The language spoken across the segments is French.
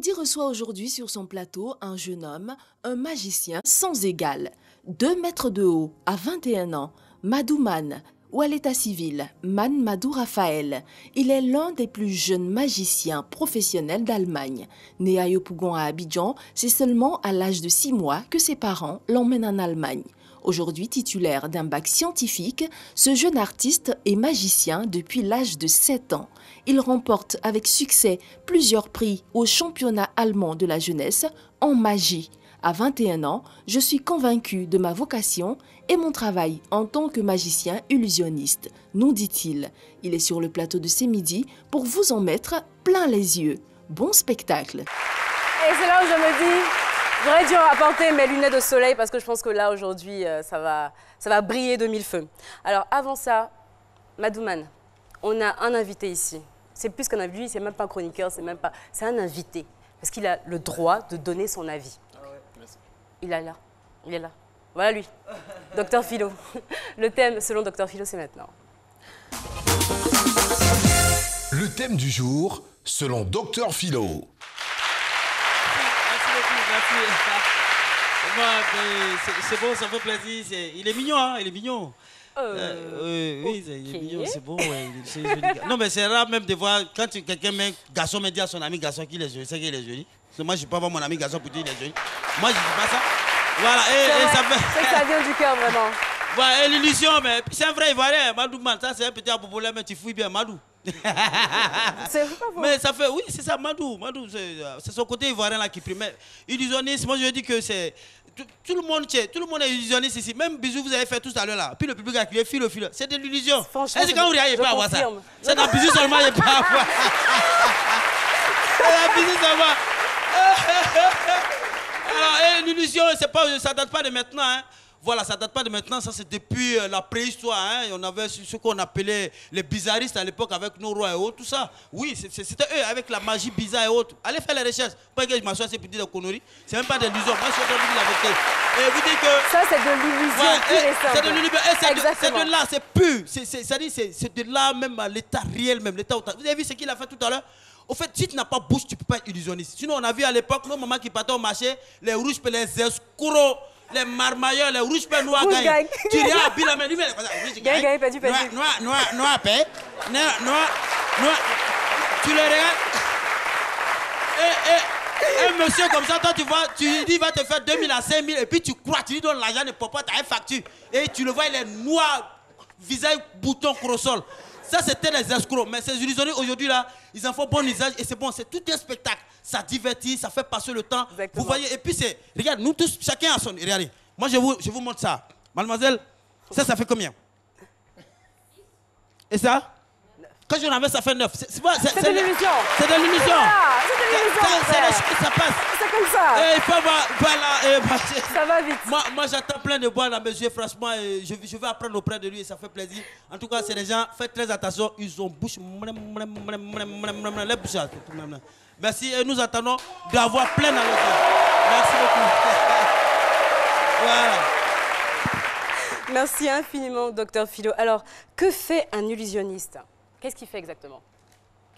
Midi reçoit aujourd'hui sur son plateau un jeune homme, un magicien sans égal. 2 mètres de haut, à 21 ans, Madou Man, ou à l'état civil, Man Madou Raphaël. Il est l'un des plus jeunes magiciens professionnels d'Allemagne. Né à Yopougon à Abidjan, c'est seulement à l'âge de 6 mois que ses parents l'emmènent en Allemagne. Aujourd'hui titulaire d'un bac scientifique, ce jeune artiste est magicien depuis l'âge de 7 ans. Il remporte avec succès plusieurs prix au championnat allemand de la jeunesse en magie. À 21 ans, je suis convaincu de ma vocation et mon travail en tant que magicien illusionniste, nous dit-il. Il est sur le plateau de Ce Midi pour vous en mettre plein les yeux. Bon spectacle. Et c'est là où je me dis, j'aurais dû apporter mes lunettes de soleil parce que je pense que là aujourd'hui, ça va briller de mille feux. Alors avant ça, Madou Man, on a un invité ici. C'est plus qu'un invité, c'est même pas un chroniqueur, c'est un invité. Parce qu'il a le droit de donner son avis. Ah ouais, merci. Il est là. Voilà lui, Docteur Philo. Le thème, selon Docteur Philo, c'est maintenant. Le thème du jour, selon Docteur Philo. Merci beaucoup, merci. C'est bon, ça fait plaisir. Il est mignon, hein, il est mignon. Oui, il est mignon, c'est bon. Ouais, c'est joli. Non, mais c'est rare même de voir, quand quelqu'un, garçon, me dit à son ami garçon qu'il est joli, c'est qu'il est joli. Moi, je ne peux pas voir mon ami garçon pour dire qu'il est joli. Moi, je ne dis pas ça. Voilà, et ça fait. C'est que ça vient du cœur, vraiment. Voilà, l'illusion, mais c'est un vrai Ivoirien, Madou Man. Ça, c'est un petit abobolé, mais tu fouilles bien, Madou. C'est pas faux. Mais ça fait, oui, c'est ça, Madou, c'est son côté ivoirien là qui prime. Mais illusionniste, moi je dis que c'est. Tout le monde est illusionniste ici. Même bisous, vous avez fait tout à l'heure là. Puis le public a crié filo. C'est de l'illusion. Est-ce que quand vous regardez, il peut avoir ça? C'est dans bisous seulement, il peut avoir. C'est dans bisous seulement. Alors, l'illusion, ça date pas de maintenant. Hein. Voilà, ça date pas de maintenant, ça c'est depuis la préhistoire. Hein. On avait ce qu'on appelait les bizarristes à l'époque avec nos rois et autres, tout ça. Oui, c'était eux avec la magie bizarre et autres. Allez faire les recherches. Pas que je m'assois, c'est pour dire des conneries. C'est même pas de l'illusion. Moi, je suis en train de dire la vérité. Et vous dites que. Ça, c'est de l'illusion pure et simple. C'est de l'illusion. C'est de là, c'est pur. C'est de là même à l'état réel, même l'état. Vous avez vu ce qu'il a fait tout à l'heure? Au fait, si tu n'as pas bouche, tu ne peux pas être illusionniste. Sinon, on a vu à l'époque nos mamans qui partaient au marché, les rouges, les escrocs, les marmailleurs, les rouges, les noirs gagnent. Tu regardes, la main, gagne, pas du noir, paix. Noir. Tu le regardes. Et un monsieur comme ça, toi, tu vois, tu dis, il va te faire 2000 à 5000, et puis tu crois, tu lui donnes l'argent, ne peut pas, tu as une facture. Et tu le vois, il est noir, visage, bouton, crosol. Ça, c'était les escrocs. Mais ces illusionnistes, aujourd'hui, là, ils en font bon usage et c'est bon, c'est tout un spectacle. Ça divertit, ça fait passer le temps. Exactement. Vous voyez, et puis c'est... Regarde, nous tous, chacun a son... Regardez, moi, je vous montre ça. Mademoiselle, ça fait combien? Et ça? Quand je l'enlève, ça fait 9. C'est de l'illusion. C'est de l'illusion. C'est de l'illusion. C'est les choses, ça passe. C'est comme ça. Et il faut voir, voilà. Ça va vite. Moi j'attends plein de bois dans mes yeux, franchement, et je vais apprendre auprès de lui et ça fait plaisir. En tout cas, c'est des gens, faites très attention, ils ont bouche, les bouches. Merci et nous attendons d'avoir plein dans le cœur. Merci beaucoup. Voilà. Merci infiniment, Docteur Philo. Alors, que fait un illusionniste? Qu'est-ce qu'il fait exactement?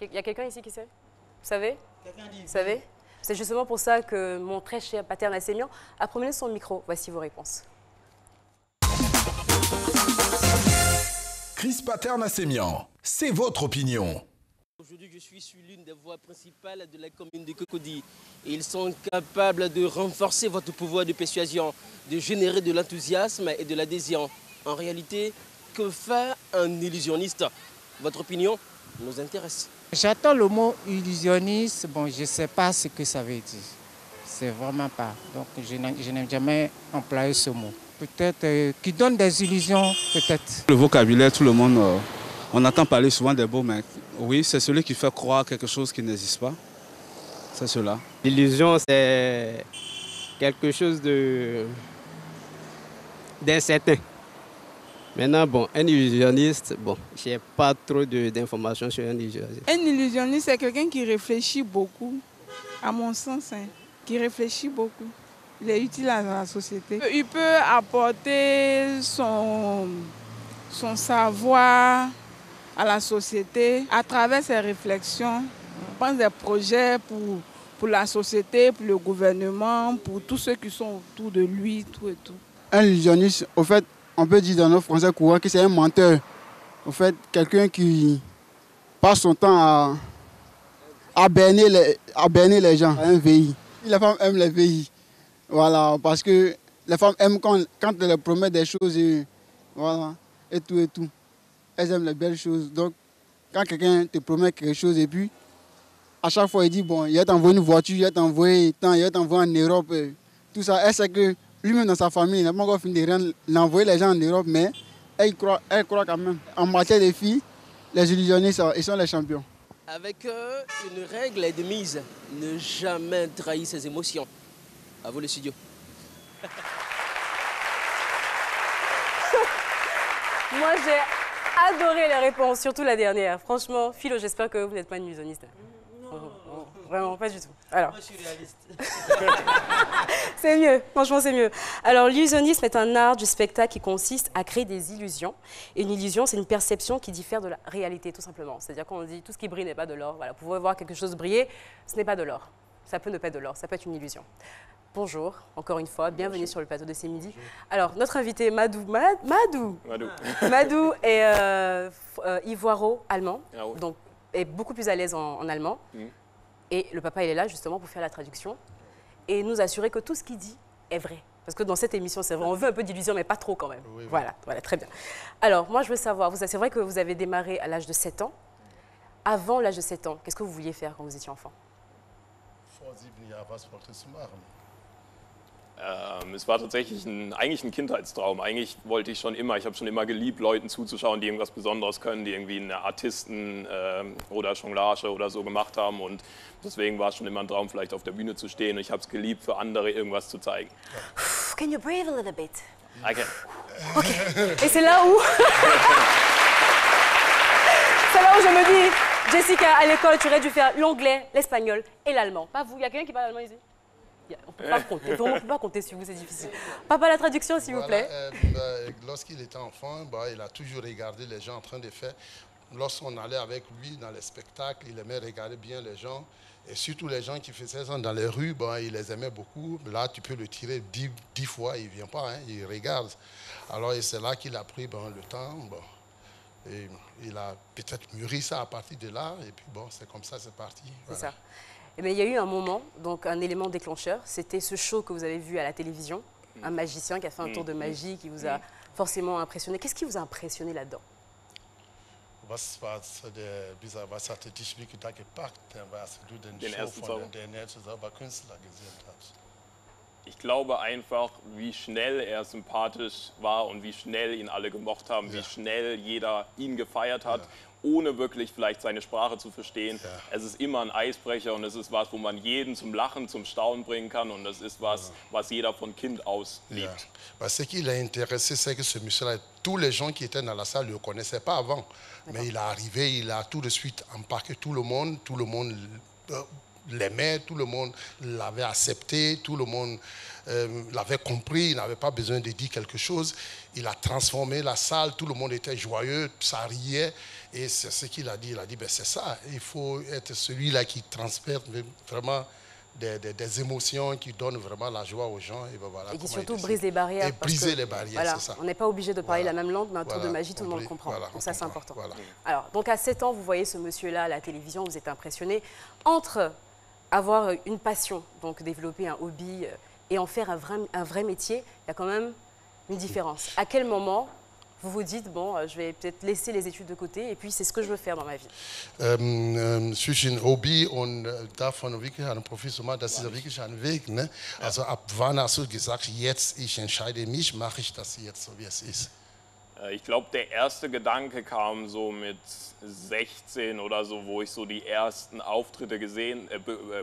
Il y a quelqu'un ici qui sait? Vous savez? Vous savez? C'est justement pour ça que mon très cher Pater Nassémian a promené son micro. Voici vos réponses. Chris Pater Nassémian, c'est votre opinion. Aujourd'hui, je suis sur l'une des voies principales de la commune de Cocody. Et ils sont capables de renforcer votre pouvoir de persuasion, de générer de l'enthousiasme et de l'adhésion. En réalité, que fait un illusionniste? Votre opinion nous intéresse. J'attends le mot illusionniste, bon, je ne sais pas ce que ça veut dire. C'est vraiment pas. Donc je n'ai jamais employé ce mot. Peut-être qui donne des illusions, peut-être. Le vocabulaire, tout le monde, on entend parler souvent des beaux, mais oui, c'est celui qui fait croire quelque chose qui n'existe pas. C'est cela. L'illusion, c'est quelque chose d'incertain. Maintenant, bon, un illusionniste, bon, je n'ai pas trop d'informations sur un illusionniste. Un illusionniste, c'est quelqu'un qui réfléchit beaucoup, à mon sens, hein, qui réfléchit beaucoup. Il est utile à la société. Il peut apporter son savoir à la société à travers ses réflexions. On pense des projets pour la société, pour le gouvernement, pour tous ceux qui sont autour de lui, tout et tout. Un illusionniste, au fait, on peut dire dans nos français courants que c'est un menteur. Au fait, quelqu'un qui passe son temps à berner les gens, un VI. Les femmes aiment les VI. Voilà, parce que les femmes aiment quand on leur promet des choses et, voilà, et tout et tout. Elles aiment les belles choses. Donc, quand quelqu'un te promet quelque chose et puis, à chaque fois, il dit, bon, il va t'envoyer une voiture, il va t'envoyer tant, il va t'envoyer en Europe, tout ça. Elle sait que lui-même dans sa famille, il n'a pas encore fini d'envoyer les gens en Europe, mais elle croit quand même. En matière de filles, les illusionnistes, ils sont les champions. Avec une règle est de mise, ne jamais trahir ses émotions. À vous le studio. Moi, j'ai adoré les réponses, surtout la dernière. Franchement, Philo, j'espère que vous n'êtes pas une illusionniste. Non. Vraiment, pas du tout. Alors, moi, je suis réaliste. C'est mieux, franchement, c'est mieux. Alors, l'illusionnisme est un art du spectacle qui consiste à créer des illusions. Et une illusion, c'est une perception qui diffère de la réalité, tout simplement. C'est-à-dire qu'on dit tout ce qui brille n'est pas de l'or. Voilà, vous pouvez voir quelque chose briller, ce n'est pas de l'or. Ça peut ne pas être de l'or, ça peut être une illusion. Bonjour, encore une fois, bienvenue sur le plateau de C'est Midi. Alors, notre invité Madou est ivoiro-allemand, donc est beaucoup plus à l'aise en allemand. Et le papa, il est là justement pour faire la traduction et nous assurer que tout ce qu'il dit est vrai. Parce que dans cette émission, c'est vrai, on veut un peu d'illusion, mais pas trop quand même. Oui. Voilà, très bien. Alors, moi, je veux savoir, c'est vrai que vous avez démarré à l'âge de 7 ans. Avant l'âge de 7 ans, qu'est-ce que vous vouliez faire quand vous étiez enfant? Es war tatsächlich eigentlich ein Kindheitstraum. Eigentlich wollte ich schon immer, ich habe schon immer geliebt, Leuten zuzuschauen, die irgendwas Besonderes können, die irgendwie eine Artisten oder Jonglage oder so gemacht haben. Und deswegen war es schon immer ein Traum, vielleicht auf der Bühne zu stehen. Ich habe es geliebt, für andere irgendwas zu zeigen. Can you breathe a little bit? I can. Okay. Et c'est là où... c'est là où je me dis, Jessica, à l'école, tu aurais dû faire l'anglais, l'espagnol et l'allemand. Pas vous, il y a quelqu'un qui parle allemand ici? On ne peut pas compter, vraiment, on ne peut pas compter sur vous, c'est difficile. Papa, la traduction, s'il vous plaît. Lorsqu'il était enfant, il a toujours regardé les gens en train de faire. Lorsqu'on allait avec lui dans les spectacles, il aimait regarder bien les gens. Et surtout les gens qui faisaient ça dans les rues, il les aimait beaucoup. Là, tu peux le tirer 10 fois, il ne vient pas, hein, il regarde. Alors c'est là qu'il a pris le temps. Et il a peut-être mûri ça à partir de là. Et puis c'est comme ça, c'est parti. Voilà. C'est ça. Mais il y a eu un moment, donc un élément déclencheur, c'était ce show que vous avez vu à la télévision, un magicien qui a fait un tour de magie qui vous a forcément impressionné. Qu'est-ce qui vous a impressionné là-dedans? Was hatte dich wirklich da gepackt, was du den Show von der Künstler gesehen hast? Ich glaube einfach, wie schnell er sympathisch war und wie schnell ihn alle gemocht haben, wie schnell jeder ihn gefeiert hat, ohne wirklich vielleicht seine Sprache zu verstehen. Es ist immer ein Eisbrecher und es ist was, wo man jeden zum Lachen, zum Staunen bringen kann und das ist was, was jeder von Kind aus liebt. Ce qui l'a intéressé, c'est que ce monsieur-là, tous les gens qui étaient dans la salle ne le connaissaient pas avant. Mais il est arrivé, il a tout de suite embarqué tout le monde l'aimait, tout le monde l'avait accepté, tout le monde l'avait compris, il n'avait pas besoin de dire quelque chose. Il a transformé la salle, tout le monde était joyeux, ça riait. Et c'est ce qu'il a dit. Il a dit, c'est ça, il faut être celui-là qui transfère vraiment des émotions, qui donne vraiment la joie aux gens. Et qui surtout brise les barrières. Et briser les barrières, voilà, c'est ça. On n'est pas obligé de parler la même langue, mais un tour de magie, tout le monde comprend. Donc ça, c'est important. Alors, donc à 7 ans, vous voyez ce monsieur-là à la télévision, vous êtes impressionné. Entre avoir une passion, donc développer un hobby et en faire un vrai métier, il y a quand même une différence. À quel moment vous vous dites, bon, je vais peut-être laisser les études de côté et puis c'est ce que je veux faire dans ma vie? Zwischen Hobby und davon wirklich ein Professional, das ist wirklich ein Weg. Ne? Also ab wann hast du gesagt, jetzt ich entscheide mich, mache ich das jetzt so, wie es ist? Ich glaube, der erste Gedanke kam so mit 16 oder so, wo ich so die ersten Auftritte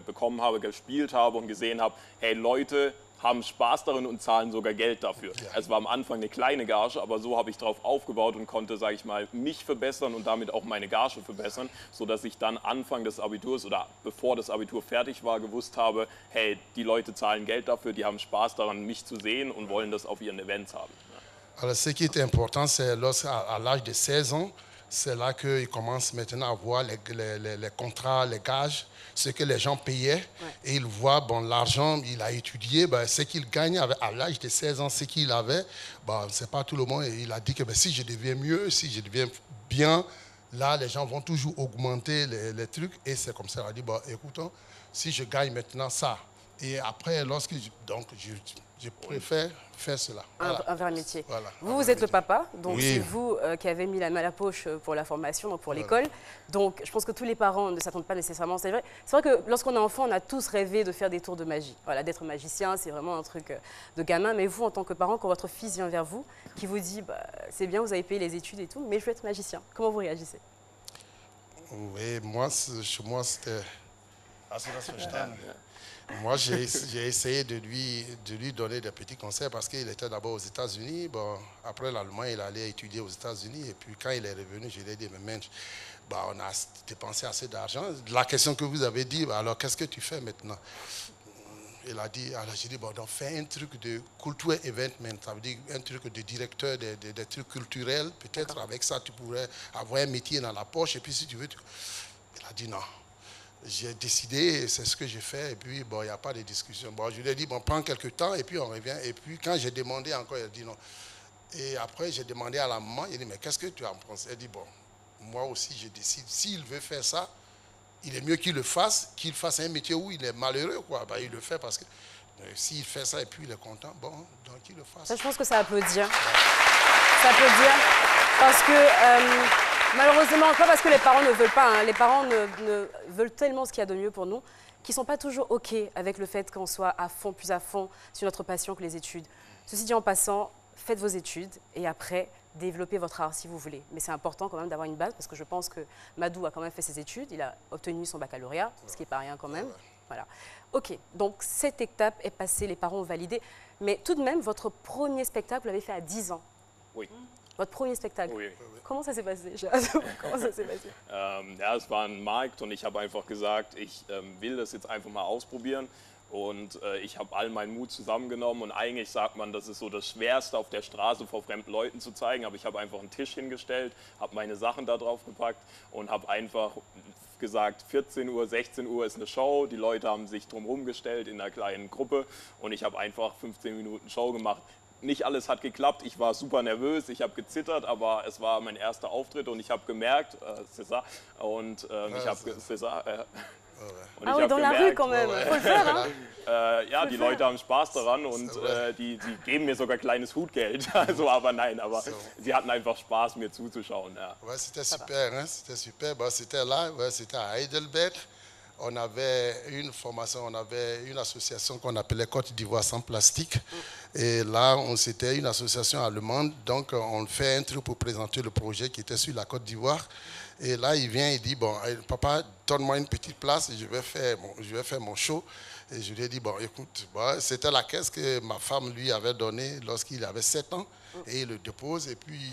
bekommen habe, gespielt habe und gesehen habe, hey, Leute haben Spaß darin und zahlen sogar Geld dafür. Ja. Es war am Anfang eine kleine Gage, aber so habe ich darauf aufgebaut und konnte, sage ich mal, mich verbessern und damit auch meine Gage verbessern, sodass ich dann Anfang des Abiturs oder bevor das Abitur fertig war, gewusst habe, hey, die Leute zahlen Geld dafür, die haben Spaß daran, mich zu sehen und wollen das auf ihren Events haben. Alors, ce qui est important, c'est lorsqu'à l'âge de 16 ans, c'est là qu'ils commencent maintenant à voir les contrats, les gages, ce que les gens payaient. Et ils voient, bon, l'argent, il a étudié, ben, ce qu'il gagne à l'âge de 16 ans, ce qu'il avait, ben, c'est pas tout le monde. Et il a dit que ben, si je deviens mieux, si je deviens bien, là, les gens vont toujours augmenter les trucs. Et c'est comme ça, il a dit, bon, écoutons, si je gagne maintenant ça, et après, je préfère faire cela. Voilà. Un vrai métier. Voilà. Vous êtes le papa, donc Oui. c'est vous qui avez mis la main à la poche pour la formation, donc pour l'école. Donc je pense que tous les parents ne s'attendent pas nécessairement. C'est vrai que lorsqu'on est enfant, on a tous rêvé de faire des tours de magie. Voilà, d'être magicien, c'est vraiment un truc de gamin. Mais vous, en tant que parent, quand votre fils vient vers vous, qui vous dit bah, c'est bien, vous avez payé les études et tout, mais je veux être magicien, comment vous réagissez? Oui, chez moi, c'était... Moi, j'ai essayé de lui donner des petits conseils parce qu'il était d'abord aux États-Unis. Bon, après l'Allemagne, il allait étudier aux États-Unis. Et puis, quand il est revenu, je lui ai dit, mais on a dépensé assez d'argent. La question que vous avez dit, alors qu'est-ce que tu fais maintenant? Il a dit, alors j'ai dit, bon, donc fais un truc de culture eventment, ça veut dire un truc de directeur des trucs culturels. Peut-être avec ça, tu pourrais avoir un métier dans la poche. Et puis, si tu veux, il a dit non. J'ai décidé, c'est ce que j'ai fait, et puis bon, il n'y a pas de discussion. Bon, je lui ai dit, bon, prends quelques temps, et puis on revient. Et puis quand j'ai demandé encore, il a dit non. Et après, j'ai demandé à la maman, il a dit, mais qu'est-ce que tu en penses? Elle dit, bon, moi aussi, je décide. S'il veut faire ça, il est mieux qu'il fasse un métier où il est malheureux, quoi. Ben, il le fait parce que s'il fait ça et puis il est content, bon, donc il le fasse. Ça, je pense que ça applaudit. Ça applaudit parce que... malheureusement, pas parce que les parents ne veulent pas, hein. Les parents ne veulent tellement ce qu'il y a de mieux pour nous, qu'ils ne sont pas toujours OK avec le fait qu'on soit à fond, plus à fond sur notre passion que les études. Ceci dit, en passant, faites vos études et après, développez votre art si vous voulez. Mais c'est important quand même d'avoir une base parce que je pense que Madou a quand même fait ses études, il a obtenu son baccalauréat, ce qui n'est pas rien quand même. Voilà. OK, donc cette étape est passée, les parents ont validé. Mais tout de même, votre premier spectacle, vous l'avez fait à 10 ans. Oui. Votre premier spectacle. Oui. Comment ça s'est passé? Comment ça s'est passé? Ja, es war ein Markt und ich habe einfach gesagt, ich will das jetzt einfach mal ausprobieren. Und ich habe all meinen Mut zusammengenommen und eigentlich sagt man, das ist so das Schwerste auf der Straße vor fremden Leuten zu zeigen, aber ich habe einfach einen Tisch hingestellt, habe meine Sachen da drauf gepackt und habe einfach gesagt, 14 Uhr, 16 Uhr ist eine Show, die Leute haben sich drumherum gestellt in einer kleinen Gruppe und ich habe einfach 15 Minuten Show gemacht. Nicht alles hat geklappt, ich war super nervös, ich habe gezittert, aber es war mein erster Auftritt und ich habe gemerkt, César, und ich habe César, ah oui, dans la rue quand même, faut le faire, hein? Ja, die Leute haben Spaß daran und die geben mir sogar kleines Hutgeld, also, aber nein, aber sie hatten einfach Spaß, mir zuzuschauen. Ja. Ouais, c'était super, hein? C'était super, bon, c'était là, ouais, c'était à Heidelberg. On avait une formation, on avait une association qu'on appelait Côte d'Ivoire sans plastique. Et là, c'était une association allemande, donc on fait un truc pour présenter le projet qui était sur la Côte d'Ivoire. Et là, il vient, il dit, bon, papa, donne-moi une petite place et je vais faire mon show. Et je lui ai dit, bon, écoute, bon, c'était la caisse que ma femme lui avait donnée lorsqu'il avait 7 ans. Et il le dépose. Et puis,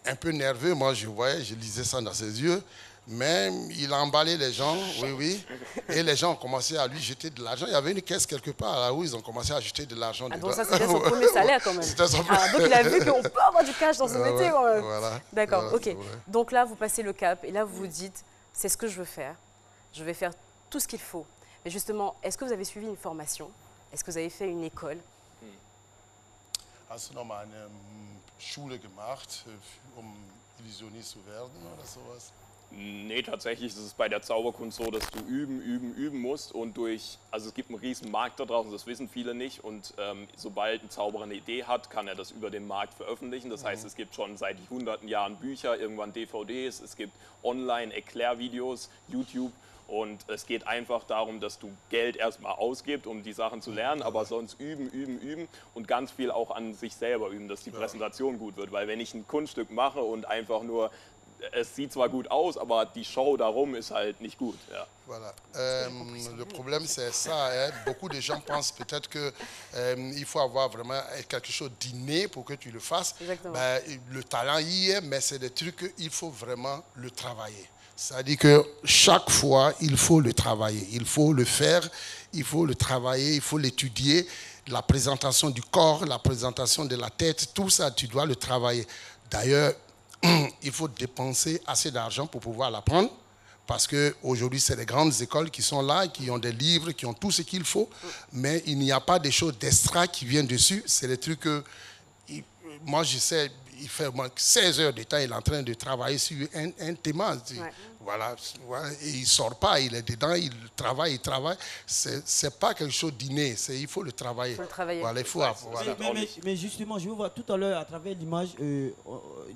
un peu nerveux, moi, je lisais ça dans ses yeux. Mais il a emballé les gens, oui. Et les gens ont commencé à lui jeter de l'argent. Il y avait une caisse quelque part là où ils ont commencé à jeter de l'argent dedans. Donc ça, c'était son premier salaire quand même. C'était son donc il a vu qu'on peut avoir du cash dans ce métier quand même. Voilà. D'accord, Voilà, ok. ouais. Donc là, vous passez le cap et là, vous vous dites, c'est ce que je veux faire. Je vais faire tout ce qu'il faut. Mais justement, est-ce que vous avez suivi une formation? Est-ce que vous avez fait une école? Hast du noch mal eine Schule gemacht, Illusionist zu werden oder sowas? Nee, tatsächlich ist es bei der Zauberkunst so, dass du üben musst und also es gibt einen riesen Markt da draußen, das wissen viele nicht und sobald ein Zauberer eine Idee hat, kann er das über den Markt veröffentlichen. Das heißt, es gibt schon seit hunderten Jahren Bücher, irgendwann DVDs, es gibt Online-Erklärvideos, YouTube. Und es geht einfach darum, dass du Geld erstmal ausgibst, um die Sachen zu lernen, aber sonst üben und ganz viel auch an sich selber üben, dass die Präsentation gut wird. Weil wenn ich ein Kunststück mache und einfach nur, es sieht zwar gut aus, aber die Show darum ist halt nicht gut. Ja. Voilà. Le problème, c'est ça. Hein. Beaucoup de gens pensent peut-être qu'il faut avoir vraiment quelque chose d'inné pour que tu le fasses. Ben, le talent y est, mais c'est des trucs qu'il faut vraiment le travailler. C'est-à-dire que chaque fois, il faut le travailler. Il faut le faire, il faut le travailler, il faut l'étudier. La présentation du corps, la présentation de la tête, tout ça, tu dois le travailler. D'ailleurs, il faut dépenser assez d'argent pour pouvoir l'apprendre. Parce qu'aujourd'hui, c'est les grandes écoles qui sont là, qui ont des livres, qui ont tout ce qu'il faut. Mais il n'y a pas des choses d'extra qui viennent dessus. C'est des trucs que... Moi, je sais, il fait 16 heures de temps, il est en train de travailler sur un thème. Voilà, et il ne sort pas, il est dedans, il travaille. Ce n'est pas quelque chose d'inné, il faut le travailler. Voilà, il faut voilà. Mais justement, je vous vois tout à l'heure, à travers l'image,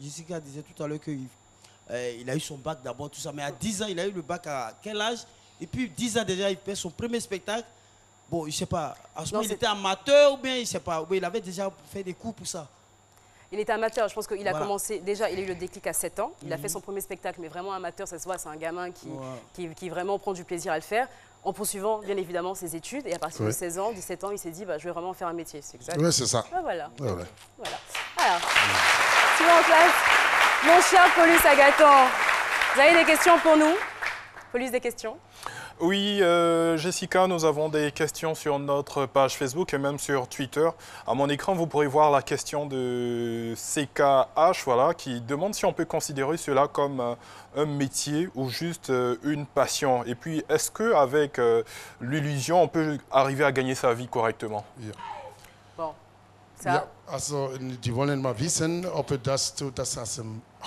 Jessica disait tout à l'heure qu'il a eu son bac d'abord, tout ça. Mais à 10 ans, il a eu le bac à quel âge? Et puis 10 ans déjà, il fait son premier spectacle. Bon, je ne sais pas, à ce moment, il était amateur ou bien, je ne sais pas, ou bien il avait déjà fait des cours pour ça. Il était amateur, je pense qu'il a commencé, déjà il a eu le déclic à 7 ans, il a fait son premier spectacle, mais vraiment amateur, ça se voit, c'est un gamin qui vraiment prend du plaisir à le faire, en poursuivant bien évidemment ses études, et à partir de 16 ans, 17 ans, il s'est dit, bah, je vais vraiment faire un métier, c'est exact. Oui, c'est ça. Ah, voilà. Voilà. Alors, suivant en classe, mon cher Paulus Agathon, vous avez des questions pour nous? Paulus, des questions? Oui, Jessica, nous avons des questions sur notre page Facebook et même sur Twitter. À mon écran, vous pourrez voir la question de CKH, voilà, qui demande si on peut considérer cela comme un métier ou juste une passion. Et puis, est-ce qu'avec l'illusion, on peut arriver à gagner sa vie correctement? Bon, ça... Ja, also, die wollen mal wissen, ob du das als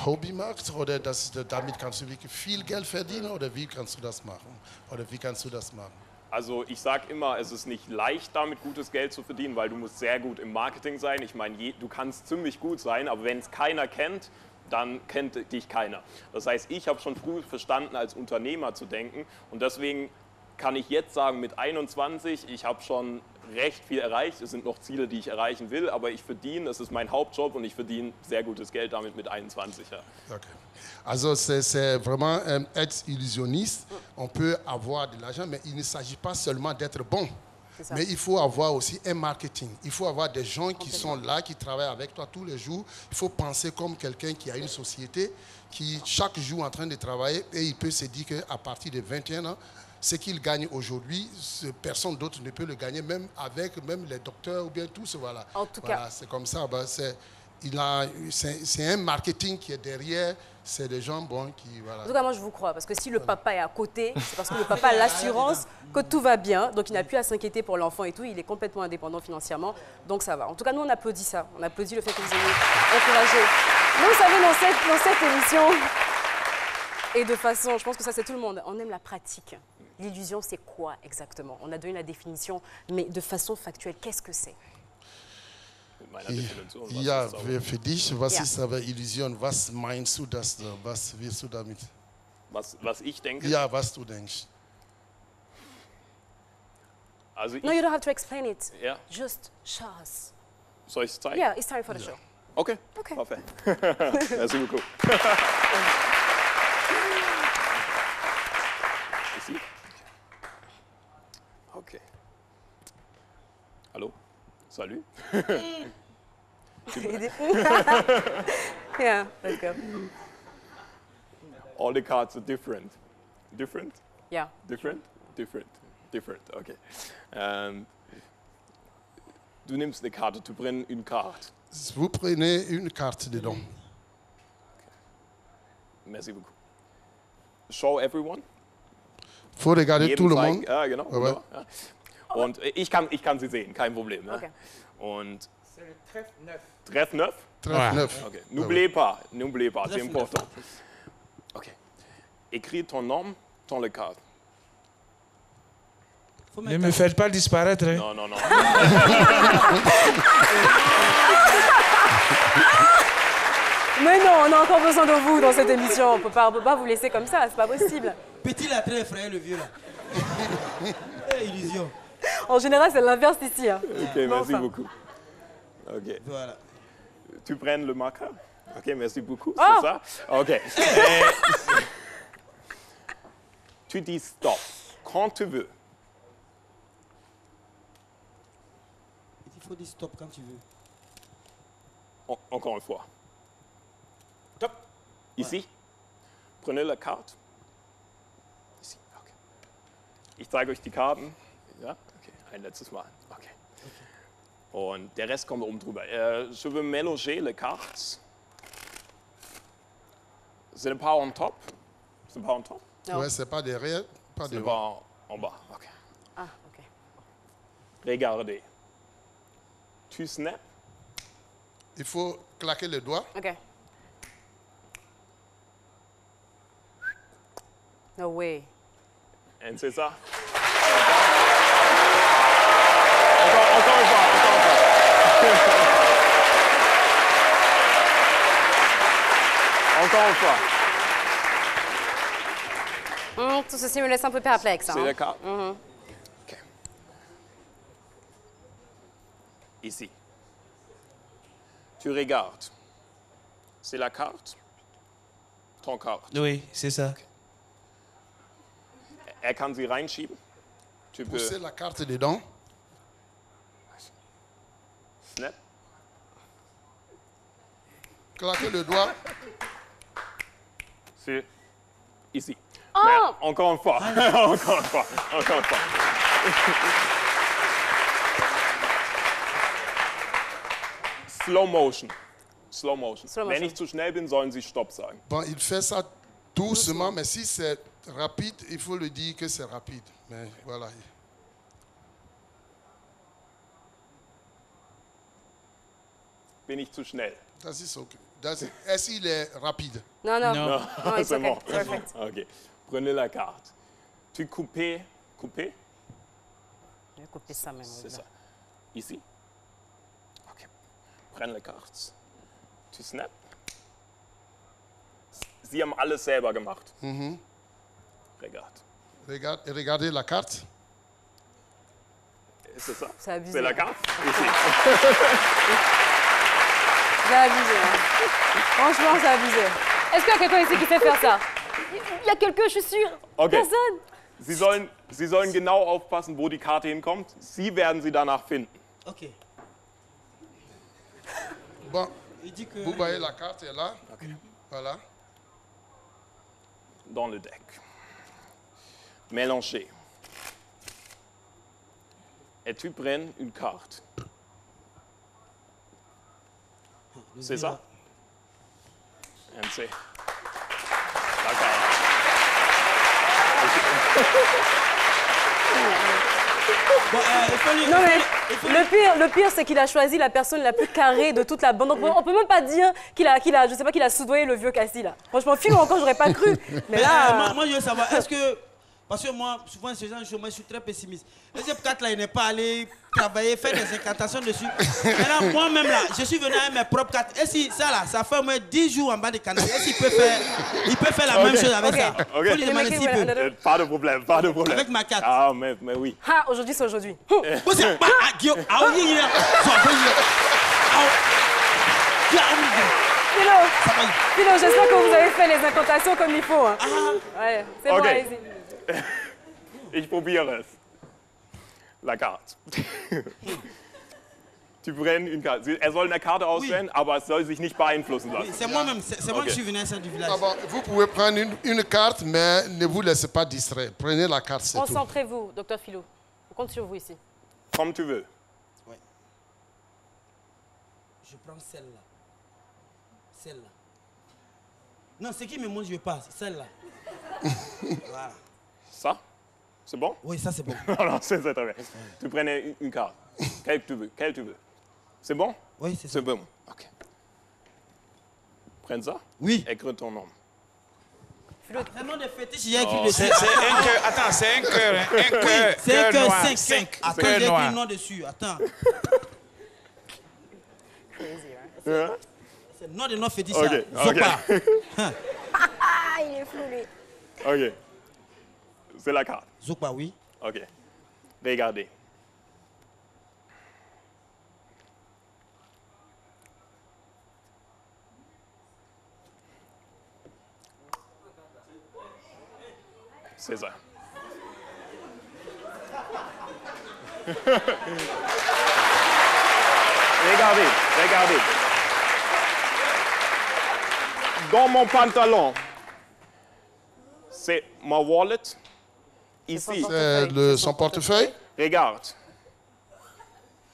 Hobby machst oder damit kannst du wirklich viel Geld verdienen oder wie kannst du das machen? Oder wie kannst du das machen? Also ich sage immer, es ist nicht leicht, damit gutes Geld zu verdienen, weil du musst sehr gut im Marketing sein. Ich meine, du kannst ziemlich gut sein, aber wenn es keiner kennt, dann kennt dich keiner. Das heißt, ich habe schon früh verstanden, als Unternehmer zu denken und deswegen kann ich jetzt sagen, mit 21, ich habe schon recht viel erreicht. Es sind noch Ziele, die ich erreichen will, aber ich verdiene, es ist mein Hauptjob und ich verdiene sehr gutes Geld damit mit 21. Ja. Okay. Also c'est vraiment être illusionniste. On peut avoir de l'argent, mais il ne s'agit pas seulement d'être bon. Mais il faut avoir aussi un marketing. Il faut avoir des gens qui sont là, qui travaillent avec toi tous les jours. Il faut penser comme quelqu'un qui a une société, qui chaque jour est en train de travailler et il peut se dire qu'à partir de 21 ans, ce qu'il gagne aujourd'hui, personne d'autre ne peut le gagner, même avec les docteurs ou bien tous. Voilà. En tout cas, c'est comme ça. C'est un marketing qui est derrière. C'est des gens bons qui... Voilà. En tout cas, moi, je vous crois. Parce que si le papa est à côté, c'est parce que le papa a l'assurance que tout va bien. Donc, il n'a plus à s'inquiéter pour l'enfant et tout. Il est complètement indépendant financièrement. Donc, ça va. En tout cas, nous, on applaudit ça. On applaudit le fait que vous ayez encouragé. Nous, vous savez, dans cette émission, et de façon, je pense que ça, c'est tout le monde, on aime la pratique. L'illusion, c'est quoi exactement? On a donné la définition, mais de façon factuelle, qu'est-ce que c'est? Ja, für dich, was ist aber Illusion? Was meinst du das? Was willst du damit? Was ich denke? Ja, was du denkst. Also No, you don't have to explain it. Ja. Just show us. Soll ich es zeigen? Yeah, it's time for the show. Okay, parfait. Merci beaucoup. Ici? Okay. Hallo? Salut? Yeah, let's go. All the cards are different. Different? Yeah. Different? Different. Different, okay. Du nimmst eine Karte, tu prends une carte. Vous prenez une carte dedans. Okay. Merci beaucoup. Show everyone. Faut regarder tout le zeigen. monde. Ja, genau. Ouais. Genau, ja. Und ich kann sie sehen, kein Problem. Ne? Okay. Und C'est le trèfle neuf. Trèfle neuf? Trèfle neuf. Okay. N'oubliez pas, c'est important. Ok. Écris ton nom dans les cartes. Ne me faites pas disparaître. Hein. Non, non, non. Mais non, on a encore besoin de vous dans cette émission. On ne peut pas vous laisser comme ça, c'est pas possible. Petit là, très effrayé, le vieux là. Illusion. En général, c'est l'inverse ici. Hein. Ok, merci beaucoup. Ok. Voilà. Tu prends le marqueur? Ok, merci beaucoup. Oh. C'est ça? Ok. Tu dis stop quand tu veux. Il faut dire stop quand tu veux. Encore une fois. Stop. Ici. Prenez la carte. Ici. Okay. Ich zeige euch die Karten. Ja? Okay. Ein letztes Mal. Okay. Und der Rest kommt oben drüber. Je veux mélanger les cartes. Ce n'est pas en top? C'est pas en top? Ouais, c'est pas derrière, pas C'est devant. pas en bas. Ok. Ah, ok. Regardez. Tu snaps. Il faut claquer les doigts. Ok. No way. Et c'est ça. Encore une fois. Encore une fois. Tout ceci me laisse un peu perplexe. C'est hein. le cas. Mhm. Ok. Ici. Tu regardes. C'est la carte. Ton carte. Oui, c'est ça. Er kann sie reinschieben. Tu peux Pousser la carte dedans. snap. Claquer le doigt. C'est ici. Oh! Mais encore une fois. Encore une fois. Slow motion. Wenn ich zu schnell bin, sollen Sie Stopp sagen. Bon, il fait ça doucement, mais si c'est rapide, il faut le dire que c'est rapide. Mais voilà. Bin ich zu schnell? Das ist okay. Est-ce qu'il est rapide? Non. Non, it's c'est okay. bon. Perfect. Ok. Prenez la carte. Tu coupes. Je vais couper ça même. C'est ça. Ici. Ok. Prends la carte. Tu snap. Sie haben alles selber gemacht. Regarde. Regardez la carte. C'est ça. C'est abusé. C'est la carte. Ici. C'est abusé. Hein. Franchement, c'est abusé. Est-ce qu'il y a quelqu'un ici qui sait faire ça? Il y a quelqu'un, je suis sûre. Okay. Personne. Sie sollen genau aufpassen, wo die Karte hinkommt. Sie werden sie danach finden. Ok. Bon, Il dit que... vous voyez la carte est là. Voilà. Dans le deck. Mélanger. Et tu prends une carte. C'est ça? Et c'est la carte. Non mais le pire c'est qu'il a choisi la personne la plus carrée de toute la bande. On peut même pas dire qu'il a je sais pas, qu'il a soudoyé le vieux Cassie là. Franchement, Philo encore j'aurais pas cru. Mais là. Moi je veux savoir, est-ce que parce que moi souvent ces gens je suis très pessimiste. Est-ce que peut-être là il n'est pas allé travailler, faire des incantations dessus. Maintenant moi-même là, je suis venu avec mes propres cartes. Et si ça là, ça fait au moins 10 jours en bas de canal. Est-ce qu'il peut faire la même chose avec ça? Faut lui demander s'il peut. Pas de problème. Avec ma carte. Ah mais oui. Ah, aujourd'hui c'est aujourd'hui. Philo, j'espère que vous avez fait les incantations comme il faut. Hein. Ouais, c'est bon, allez-y. Ich probiere es. La carte. Tu prends une carte. Er soll eine Karte auswählen, aber es soll sich nicht beeinflussen lassen. C'est moi-même, c'est moi qui suis venu à ça du village. Ah bon, vous pouvez prendre une carte, mais ne vous laissez pas distraire. Prenez la carte, c'est tout. Concentrez-vous, docteur Philo. On compte sur vous ici. Comme tu veux. Ouais. Je prends celle-là. Celle-là. Non, ce qui me montre, je passe. Celle-là. Voilà. Ça? C'est bon? Oui, ça c'est bon. Alors, c'est très bien. Tu prends une carte. Quelle tu veux. C'est bon? Oui, c'est ça. C'est bon. Ok. Prends ça. Oui. Écris ton nom. Le nom de fétiche, j'ai écrit dessus. C'est un cœur. Attends, c'est un cœur. Hein. Un cœur. Oui, c'est un cœur noir. 5. Attends, j'ai écrit le nom dessus. Attends. C'est le nom de notre fétiche. Ok. Zopa. Il est flou, lui. Ok. C'est la carte. Zopa, oui. Ok. Regardez. C'est ça. Regardez. Dans mon pantalon, c'est ma wallet. Ici. C'est son portefeuille. Regarde.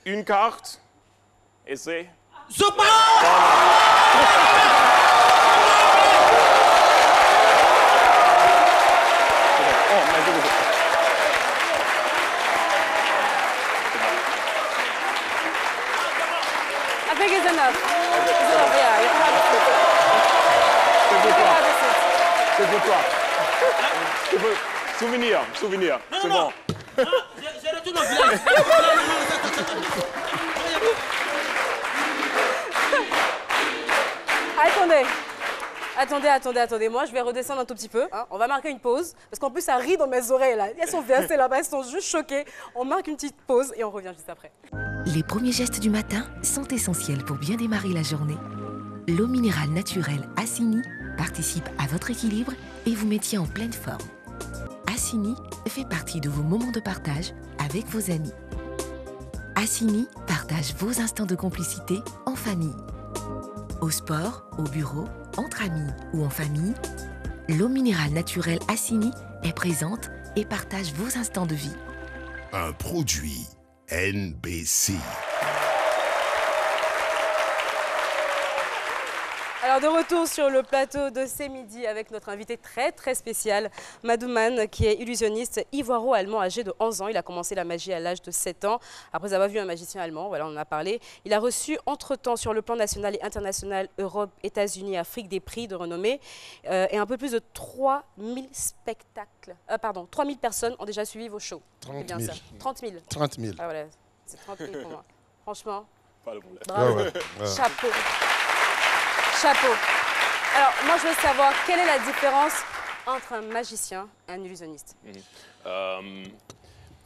Une carte. Et c'est... Zopa! merci beaucoup. I think it's enough. It's enough, yeah. You can have a seat. C'est pour You can toi. have a seat. C'est pour toi. C'est pour... Souvenir, souvenir. C'est bon. Je retourne au village. Attendez. Moi, je vais redescendre un tout petit peu. Hein. On va marquer une pause. Parce qu'en plus, ça rit dans mes oreilles, là. Elles sont versées là-bas, elles sont juste choquées. On marque une petite pause et on revient juste après. Les premiers gestes du matin sont essentiels pour bien démarrer la journée. L'eau minérale naturelle Assini participe à votre équilibre et vous maintient en pleine forme. Assini fait partie de vos moments de partage avec vos amis. Assini partage vos instants de complicité en famille. Au sport, au bureau, entre amis ou en famille, l'eau minérale naturelle Assini est présente et partage vos instants de vie. Un produit NBC. Alors de retour sur le plateau de C'est Midi avec notre invité très spécial, Madouman, qui est illusionniste ivoiro-allemand âgé de 11 ans. Il a commencé la magie à l'âge de 7 ans, après avoir vu un magicien allemand, voilà, on en a parlé. Il a reçu entre-temps sur le plan national et international, Europe, États-Unis, Afrique, des prix de renommée. Et un peu plus de 3000 spectacles, 3000 personnes ont déjà suivi vos shows. 30 000. 000. 30 000. 30 000. Ah voilà, c'est 30 000 pour moi. Franchement, Pas de problème. bravo, chapeau. Chapeau. Alors, moi, je veux savoir, quelle est la différence entre un magicien et un illusionniste?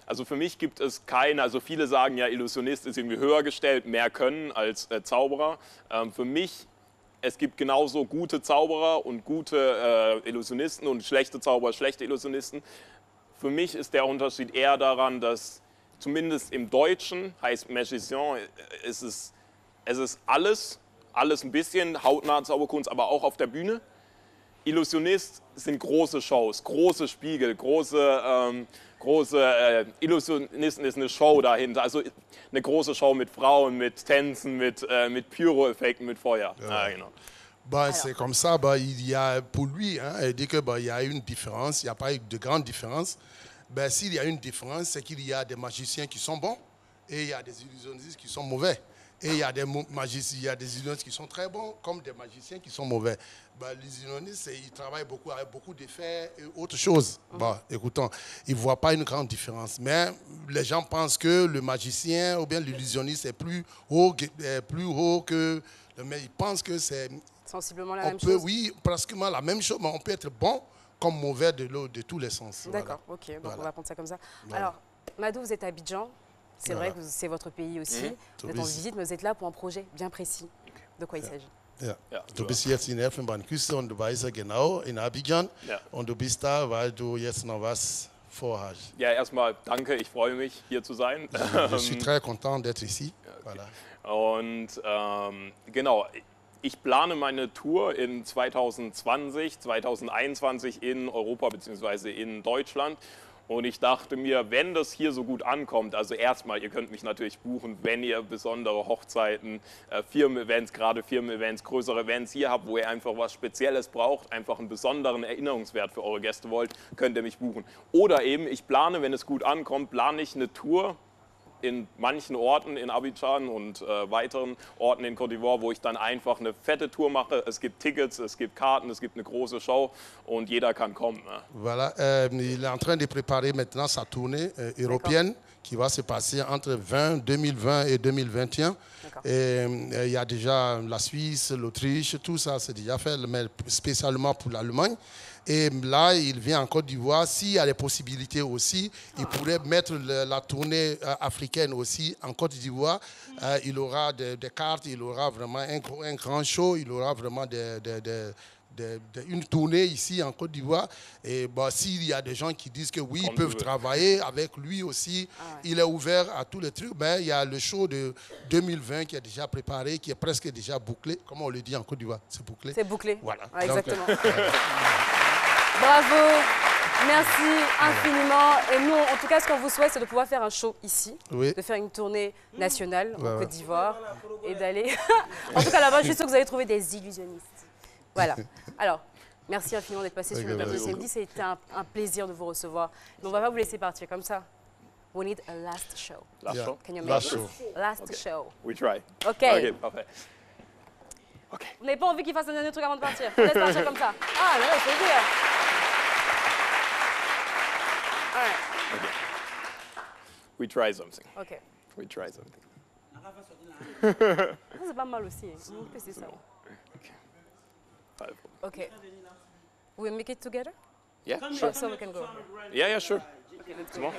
Also für mich gibt es keine, also viele sagen ja, Illusionist ist irgendwie höher gestellt, mehr können als Zauberer. Für mich, es gibt genauso gute Zauberer und gute Illusionisten und schlechte Zauberer, schlechte Illusionisten. Für mich ist der Unterschied eher daran, dass zumindest im Deutschen, heißt Magicien, es ist alles ein bisschen, hautnah Zauberkunst, aber auch auf der Bühne. Illusionist sind große Shows, große Spiegel, große Illusionisten ist eine Show dahinter. Also eine große Show mit Frauen, mit Tänzen, mit Pyro-Effekten, mit Feuer. Ah, genau. Bah, c'est comme ça, bah, il y a, pour lui, hein, il dit qu'il bah, y a une différence, il n'y a pas de grande différence. Bah, s'il y a une différence, c'est qu'il y a des magiciens qui sont bons et il y a des illusionnistes qui sont mauvais. Et il y a des magiciens, il y a des illusionnistes qui sont très bons, comme des magiciens qui sont mauvais. Bah, les illusionnistes, ils travaillent beaucoup avec beaucoup d'effets et autre chose. Bah, écoutons, ils ne voient pas une grande différence. Mais les gens pensent que le magicien ou bien l'illusionniste est plus haut que... Mais ils pensent que c'est... Sensiblement la même chose? Oui, pratiquement la même chose, mais on peut être bon comme mauvais de tous les sens. D'accord, voilà. ok, donc voilà. on va prendre ça comme ça. Voilà. Alors, Madou, vous êtes à Abidjan. C'est vrai que c'est votre pays aussi. Vous êtes en visite, mais vous êtes là pour un projet bien précis. De quoi il s'agit? Ja. Du bist jetzt in Elfenbeinküste und du weißt genau in Abidjan und du bist da, weil du jetzt noch was vorhast. Ja, erstmal danke, ich freue mich, hier zu sein. Je suis très content d'être ici. Voilà. Und genau, ich plane meine Tour in 2020, 2021 in Europa bzw. in Deutschland. Und ich dachte mir, wenn das hier so gut ankommt, also erstmal, ihr könnt mich natürlich buchen, wenn ihr besondere Hochzeiten, Firmen-Events, gerade Firmen-Events, größere Events hier habt, wo ihr einfach was Spezielles braucht, einfach einen besonderen Erinnerungswert für eure Gäste wollt, könnt ihr mich buchen. Oder eben, ich plane, wenn es gut ankommt, plane ich eine Tour in manchen Orten in Abidjan und weiteren Orten in Côte d'Ivoire, wo ich dann einfach eine fette Tour mache. Es gibt Tickets, es gibt Karten, es gibt eine große Show und jeder kann kommen. Voilà, il est en train de préparer maintenant sa tournée européenne qui va se passer entre 2020 et 2021. Et il y a déjà la Suisse, l'Autriche, tout ça c'est déjà fait, mais spécialement pour l'Allemagne. Et là, il vient en Côte d'Ivoire. S'il y a les possibilités aussi, il pourrait mettre la tournée africaine aussi en Côte d'Ivoire. Il aura des cartes, il aura vraiment un grand show, il aura vraiment une tournée ici en Côte d'Ivoire. Et bah, s'il y a des gens qui disent que oui, ils peuvent travailler avec lui aussi, il est ouvert à tous les trucs. Mais il y a le show de 2020 qui est déjà préparé, qui est presque déjà bouclé. Comment on le dit en Côte d'Ivoire? C'est bouclé. C'est bouclé. Voilà. Ah, exactement. Bravo, merci infiniment. Et nous, en tout cas, ce qu'on vous souhaite, c'est de pouvoir faire un show ici, de faire une tournée nationale en Côte d'Ivoire et d'aller... en tout cas, là-bas, je suis sûre que vous allez trouver des illusionnistes. Voilà. Alors, Merci infiniment d'être passé sur le Ok, plateau merci CMD. C'était un plaisir de vous recevoir. Mais on ne va pas vous laisser partir comme ça. We need a last show. Last Yeah. show? Can you Last make it? show. Last Okay. show. We try. OK. Ok, parfait. Vous n'avez pas envie qu'il fasse un dernier truc avant de partir? On laisse partir comme ça. Ah, non, il faut le dire. All right. We try something. OK. We try something. Ça, c'est pas mal aussi. Hein. C'est ça. OK. We make it together? Yeah, So, sure. so we can go. Yeah, yeah, sure. Okay, let's C'est go. bon?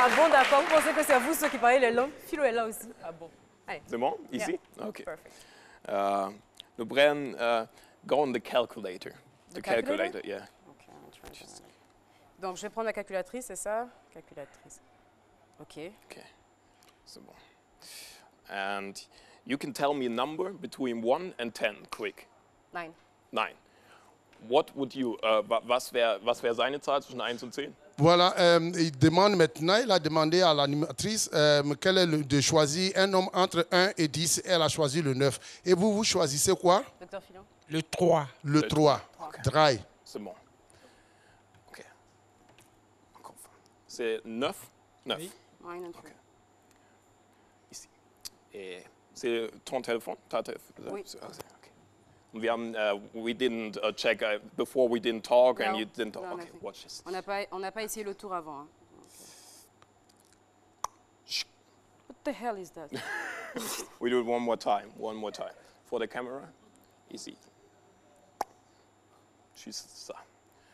Ah bon, d'accord. Vous pensez que c'est vous ceux qui parlez les langues? Philo est là aussi. Ah bon. Allez. C'est bon? Ici? Yeah. Ok. Perfect. Nous prenons, go on the calculator. The calculator? Yeah. OK, I'm trying to... Donc, je vais prendre la calculatrice, c'est ça? Calculatrice. OK. Okay. C'est bon. And you can tell me a number between 1 and 10, quick. 9. 9. What would you, was wär seine Zahl zwischen 1 und 10? Voilà, il demande maintenant, il a demandé à l'animatrice quel est de choisir un nombre entre 1 et 10. Elle a choisi le 9. Et vous, vous choisissez quoi? Docteur Filon? Le 3. Le 3. Dry. C'est bon. OK. Encore une fois. C'est 9? 9. Oui. 9 and 3. Ici. Et c'est ton téléphone? Ta téléphone? Oui. Okay. Wir haben, we didn't check before we didn't talk and No. you didn't talk. No, Okay, nothing. watch this. On n'a pas essayé le tour avant. Hein. What the hell is that? We do it one more time. One more time. For the camera. Ici. Juste ça.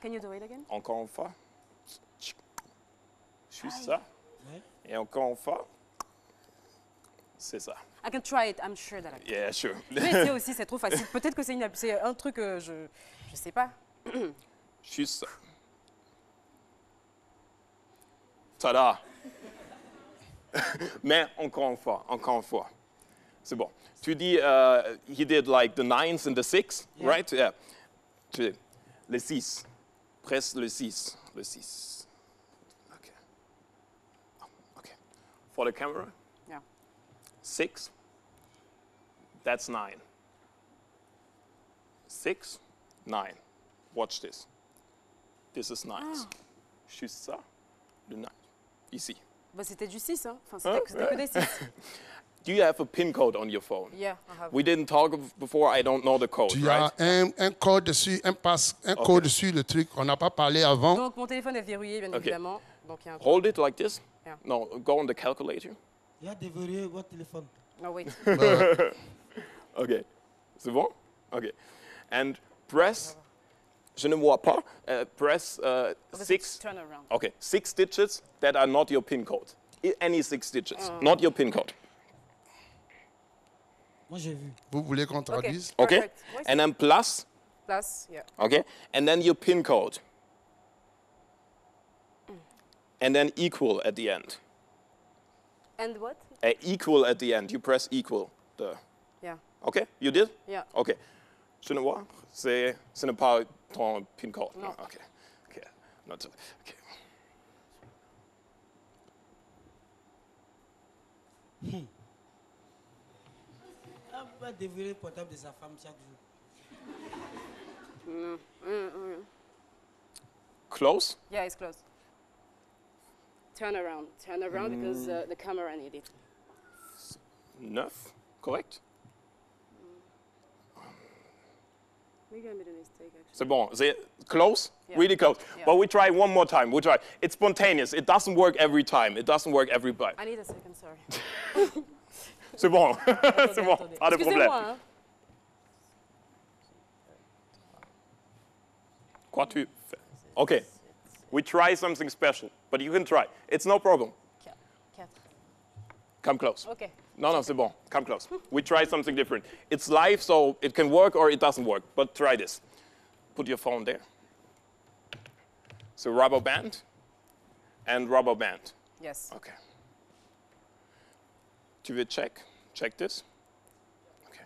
Can you do it again? Encore une fois. Juste ça. Et encore une fois. C'est ça. I can try it, I'm sure that I can. Yeah, sure. Je vais essayer aussi, c'est trop facile. Peut-être que c'est un truc que je sais pas. Juste ça. Tada! Mais encore une fois. C'est bon. Tu dis, he did like the 9s and the 6, Yeah. right? Yeah. Tu dis, le 6. Presse le 6. Le 6. OK. OK. For the camera? Yeah. 6. That's 9. 6, 9. Watch this. This is 9. Ah. Juste ça. Le 9. Ici. Bah, c'était du 6, hein. Enfin, c'était que des 6. Do you have a PIN code on your phone? Yeah, I have. We didn't talk before. I don't know the code, Tu right? as un code dessus, un code sur le truc. On n'a pas parlé avant. Donc, mon téléphone est verrouillé, bien Ok. évidemment. Donc, il y a un Hold it like this. Yeah. No, go on the calculator. Il y a déverrouillé votre téléphone. No, wait. OK. C'est bon? OK. And press, je ne vois pas, press Because 6. it's turn around. OK, 6 digits that are not your PIN code. Any 6 digits, not your PIN code. Moi, j'ai vu. Vous voulez qu'on traduise? OK? Perfect. Oui, And then plus, Plus, yeah. OK? And then your PIN code. And then equal at the end. And what? Equal at the end. You press equal. Yeah. OK? You did? Yeah. OK. Je ne vois. Ce n'est pas ton PIN code. Non. OK. OK. Not, OK. Ah, va déverrouiller le portable de sa femme chaque jour. Close? Yeah, it's close. Turn around because the camera need it. 9, correct? Maybe I made a mistake, actually. C'est bon. C'est close? Yeah. Really close. Yeah. But we try one more time. We try. It's spontaneous. It doesn't work every time. It doesn't work every time. I need a second, sorry. C'est bon. C'est bon. Attendez. Pas de problème. Excusez-moi, hein. Quoi tu fais? OK. We try something special. But you can try. It's no problem. 4. Come close. OK. No, c'est bon. Come close. We try something different. It's live, so it can work or it doesn't work. But try this. Put your phone there. So rubber band and rubber band. Yes. OK. Tu veux check this? OK.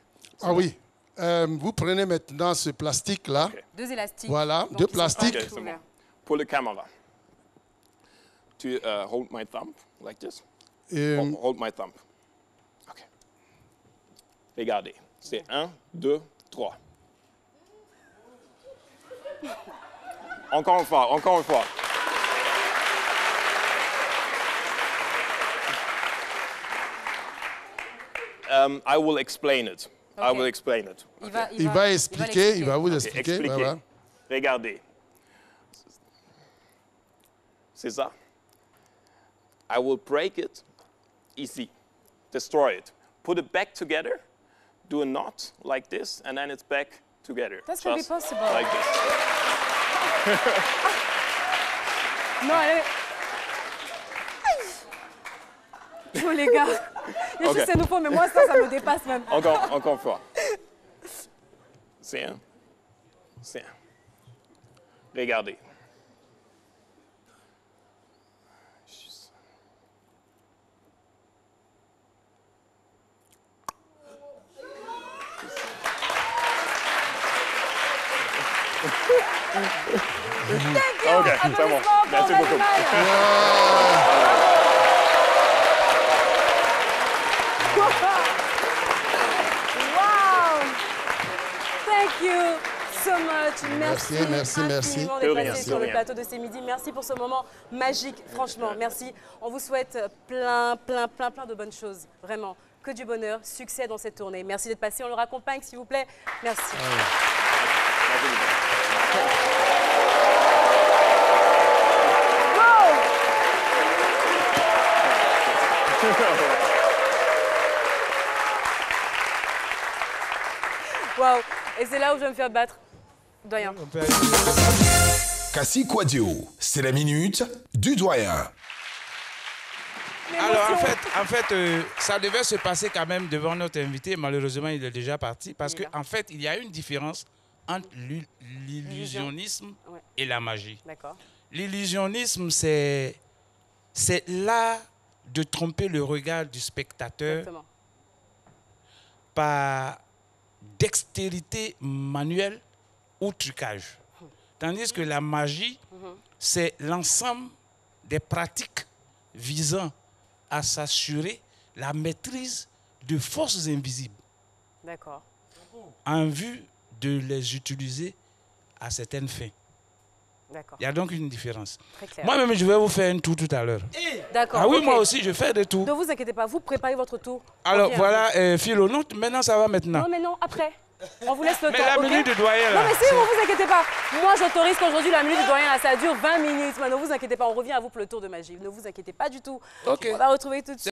Ah oui. Vous prenez maintenant ce plastique-là. 2 élastiques. Voilà, Donc, 2 ils sont plastiques. OK, c'est bon. Pour le caméra. Tu hold my thumb like this. Hold my thumb. OK. Regardez. C'est 1, 2, 3. Encore une fois, encore une fois. I will explain it. I will explain it. Il va expliquer, il va vous expliquer. Expliquer. Voilà. Regardez. C'est ça. I will break it. Easy. Destroy it. Put it back together. Do a knot like this, and then it's back together. That's gonna be Just possible. like this. Non, allez. Oh les gars, il y a juste ces nouveaux, mais moi ça me dépasse même. Encore une fois. C'est un. Regardez. Ok, c'est bon. Merci beaucoup. Wow! Thank you so much. Merci infiniment d'être passé sur le plateau de C'est Midi. Merci pour ce moment magique. Franchement, merci. On vous souhaite plein de bonnes choses. Vraiment. Que du bonheur, succès dans cette tournée. Merci d'être passé. On le raccompagne, s'il vous plaît. Merci. Wow. Et c'est là où je vais me faire battre. Doyen. Cassie Quadio, c'est la minute du doyen. Alors, en fait, ça devait se passer quand même devant notre invité. Malheureusement, il est déjà parti. Parce qu'en fait, il y a une différence entre l'illusionnisme et la magie. L'illusionnisme, c'est l'art de tromper le regard du spectateur par dextérité manuelle ou trucage. Tandis que la magie, c'est l'ensemble des pratiques visant à s'assurer la maîtrise de forces invisibles en vue de les utiliser à certaines fins. Il y a donc une différence. Moi-même, je vais vous faire un tour tout à l'heure. D'accord. Ah oui, moi aussi, je fais des tours. Ne vous inquiétez pas, vous préparez votre tour. Alors voilà, Philo, non, maintenant ça va maintenant. Non, mais non, après. On vous laisse le temps. Mais la minute de doyen, là. Non, mais si, ne vous inquiétez pas. Moi, j'autorise qu'aujourd'hui, la minute de doyen, là, ça dure 20 minutes. Mais ne vous inquiétez pas, on revient à vous pour le tour de magie. Ne vous inquiétez pas du tout. On va retrouver tout de suite.